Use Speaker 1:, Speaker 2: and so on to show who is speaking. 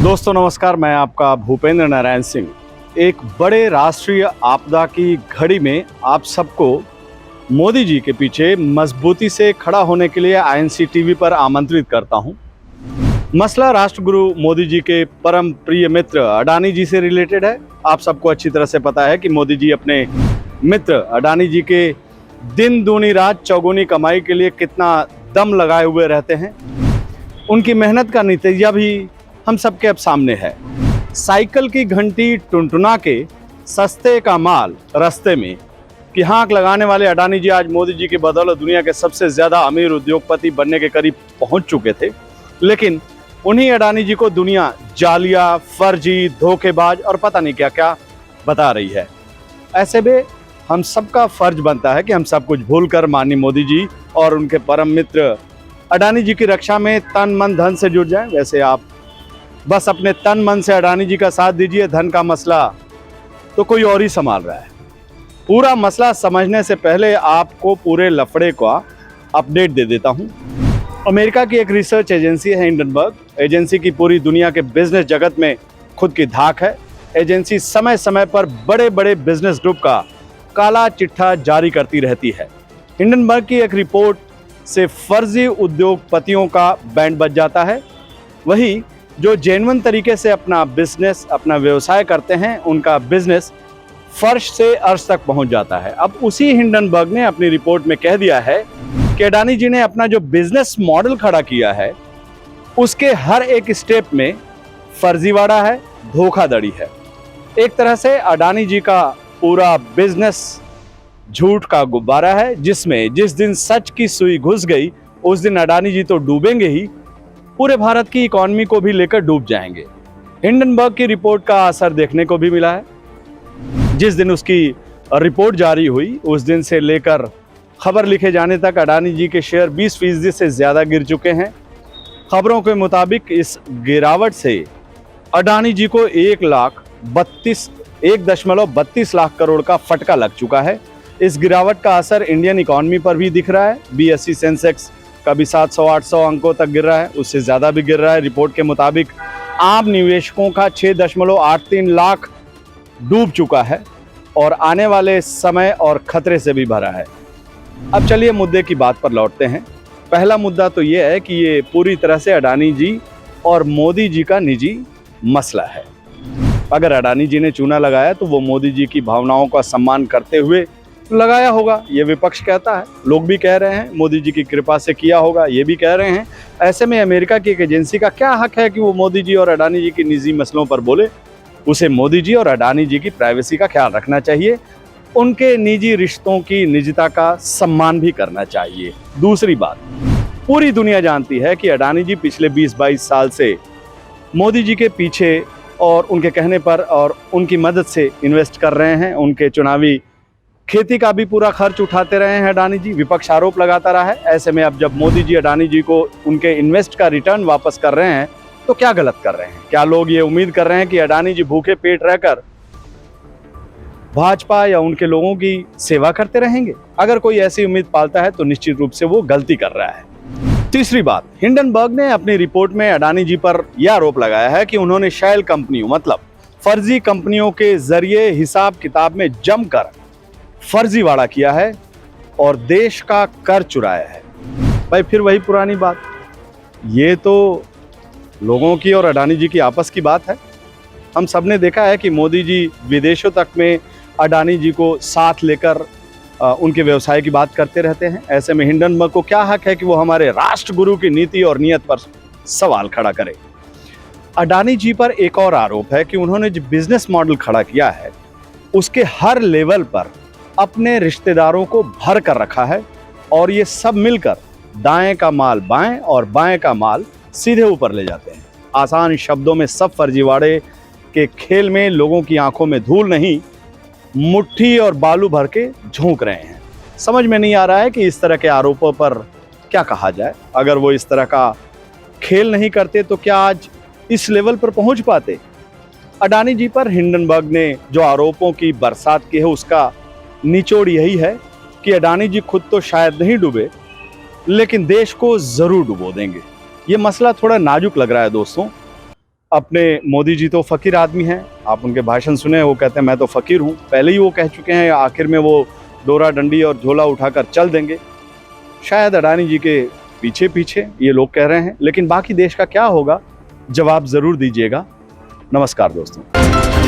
Speaker 1: दोस्तों नमस्कार, मैं आपका भूपेंद्र नारायण सिंह। एक बड़े राष्ट्रीय आपदा की घड़ी में आप सबको मोदी जी के पीछे मजबूती से खड़ा होने के लिए आईएनसी टीवी पर आमंत्रित करता हूं। मसला राष्ट्रगुरु मोदी जी के परम प्रिय मित्र अडानी जी से रिलेटेड है। आप सबको अच्छी तरह से पता है कि मोदी जी अपने मित्र अडानी जी के दिन दूनी रात चौगुनी कमाई के लिए कितना दम लगाए हुए रहते हैं। उनकी मेहनत का नतीजा भी हम सबके अब सामने है। साइकिल की घंटी टुनटुना के सस्ते का माल रास्ते में की हाँक लगाने वाले अडानी जी आज मोदी जी की बदौलत दुनिया के सबसे ज्यादा अमीर उद्योगपति बनने के करीब पहुंच चुके थे। लेकिन उन्हीं अडानी जी को दुनिया जालिया, फर्जी, धोखेबाज और पता नहीं क्या क्या बता रही है। ऐसे में हम सबका फर्ज बनता है कि हम सब कुछ भूलकर माननीय मोदी जी और उनके परम मित्र अडानी जी की रक्षा में तन मन धन से जुट जाएं। वैसे आप बस अपने तन मन से अडानी जी का साथ दीजिए, धन का मसला तो कोई और ही संभाल रहा है। पूरा मसला समझने से पहले आपको पूरे लफड़े का अपडेट दे देता हूं। अमेरिका की एक रिसर्च एजेंसी है हिंडनबर्ग। एजेंसी की पूरी दुनिया के बिजनेस जगत में खुद की धाक है। एजेंसी समय समय पर बड़े बड़े बिजनेस ग्रुप का काला चिट्ठा जारी करती रहती है। हिंडनबर्ग की एक रिपोर्ट से फर्जी उद्योगपतियों का बैंड बज जाता है। वही जो जेन्युइन तरीके से अपना बिजनेस, अपना व्यवसाय करते हैं, उनका बिजनेस फर्श से अर्श तक पहुंच जाता है। अब उसी हिंडनबर्ग ने अपनी रिपोर्ट में कह दिया है कि अडानी जी ने अपना जो बिजनेस मॉडल खड़ा किया है उसके हर एक स्टेप में फर्जीवाड़ा है, धोखाधड़ी है। एक तरह से अडानी जी का पूरा बिजनेस झूठ का गुब्बारा है, जिसमें जिस दिन सच की सुई घुस गई उस दिन अडानी जी तो डूबेंगे ही, पूरे भारत की इकोनॉमी को भी लेकर डूब जाएंगे। हिंडनबर्ग की रिपोर्ट का असर देखने को भी मिला है। जिस दिन उसकी रिपोर्ट जारी हुई उस दिन से लेकर खबर लिखे जाने तक अडानी जी के शेयर 20% से ज्यादा गिर चुके हैं। खबरों के मुताबिक इस गिरावट से अडानी जी को 1.32 लाख करोड़ का फटका लग चुका है। इस गिरावट का असर इंडियन इकोनॉमी पर भी दिख रहा है। BSE सेंसेक्स कभी 700-800 अंकों तक गिर रहा है, उससे ज़्यादा भी गिर रहा है। रिपोर्ट के मुताबिक आम निवेशकों का 6.83 लाख डूब चुका है और आने वाले समय और खतरे से भी भरा है। अब चलिए मुद्दे की बात पर लौटते हैं। पहला मुद्दा तो ये है कि ये पूरी तरह से अडानी जी और मोदी जी का निजी मसला है। अगर अडानी जी ने चूना लगाया तो वो मोदी जी की भावनाओं का सम्मान करते हुए लगाया होगा, ये विपक्ष कहता है। लोग भी कह रहे हैं मोदी जी की कृपा से किया होगा, ये भी कह रहे हैं। ऐसे में अमेरिका की एक एजेंसी का क्या हक है कि वो मोदी जी और अडानी जी की निजी मसलों पर बोले। उसे मोदी जी और अडानी जी की प्राइवेसी का ख्याल रखना चाहिए, उनके निजी रिश्तों की निजता का सम्मान भी करना चाहिए। दूसरी बात, पूरी दुनिया जानती है कि अडानी जी पिछले 20-22 साल से मोदी जी के पीछे और उनके कहने पर और उनकी मदद से इन्वेस्ट कर रहे हैं। उनके चुनावी खेती का भी पूरा खर्च उठाते रहे हैं अडानी जी। विपक्ष आरोप लगाता रहा है। ऐसे में अब जब मोदी जी अडानी जी को उनके इन्वेस्ट का रिटर्न वापस कर रहे हैं तो क्या गलत कर रहे हैं? क्या लोग ये उम्मीद कर रहे हैं कि अडानी जी भूखे पेट रहकर भाजपा या उनके लोगों की सेवा करते रहेंगे? अगर कोई ऐसी उम्मीद पालता है तो निश्चित रूप से वो गलती कर रहा है। तीसरी बात, हिंडनबर्ग ने अपनी रिपोर्ट में अडानी जी पर यह आरोप लगाया है कि उन्होंने शैल कंपनियों मतलब फर्जी कंपनियों के जरिए हिसाब किताब में जमकर फर्जीवाड़ा किया है और देश का कर चुराया है। भाई फिर वही पुरानी बात, ये तो लोगों की और अडानी जी की आपस की बात है। हम सब ने देखा है कि मोदी जी विदेशों तक में अडानी जी को साथ लेकर उनके व्यवसाय की बात करते रहते हैं। ऐसे में हिंडनबर्ग को क्या हक है कि वो हमारे राष्ट्रगुरु की नीति और नीयत पर सवाल खड़ा करे। अडानी जी पर एक और आरोप है कि उन्होंने जो बिजनेस मॉडल खड़ा किया है उसके हर लेवल पर अपने रिश्तेदारों को भर कर रखा है और ये सब मिलकर दाएं का माल बाएं और बाएं का माल सीधे ऊपर ले जाते हैं। आसान शब्दों में सब फर्जीवाड़े के खेल में लोगों की आंखों में धूल नहीं, मुट्ठी और बालू भर के झोंक रहे हैं। समझ में नहीं आ रहा है कि इस तरह के आरोपों पर क्या कहा जाए। अगर वो इस तरह का खेल नहीं करते तो क्या आज इस लेवल पर पहुंच पाते? अडानी जी पर हिंडनबर्ग ने जो आरोपों की बरसात की है उसका निचोड़ यही है कि अडानी जी खुद तो शायद नहीं डूबे, लेकिन देश को जरूर डुबो देंगे। ये मसला थोड़ा नाजुक लग रहा है दोस्तों। अपने मोदी जी तो फ़कीर आदमी हैं, आप उनके भाषण सुने, वो कहते हैं मैं तो फ़कीर हूँ। पहले ही वो कह चुके हैं, आखिर में वो डोरा डंडी और झोला उठाकर चल देंगे। शायद अडानी जी के पीछे पीछे ये लोग कह रहे हैं, लेकिन बाकी देश का क्या होगा, जवाब ज़रूर दीजिएगा। नमस्कार दोस्तों।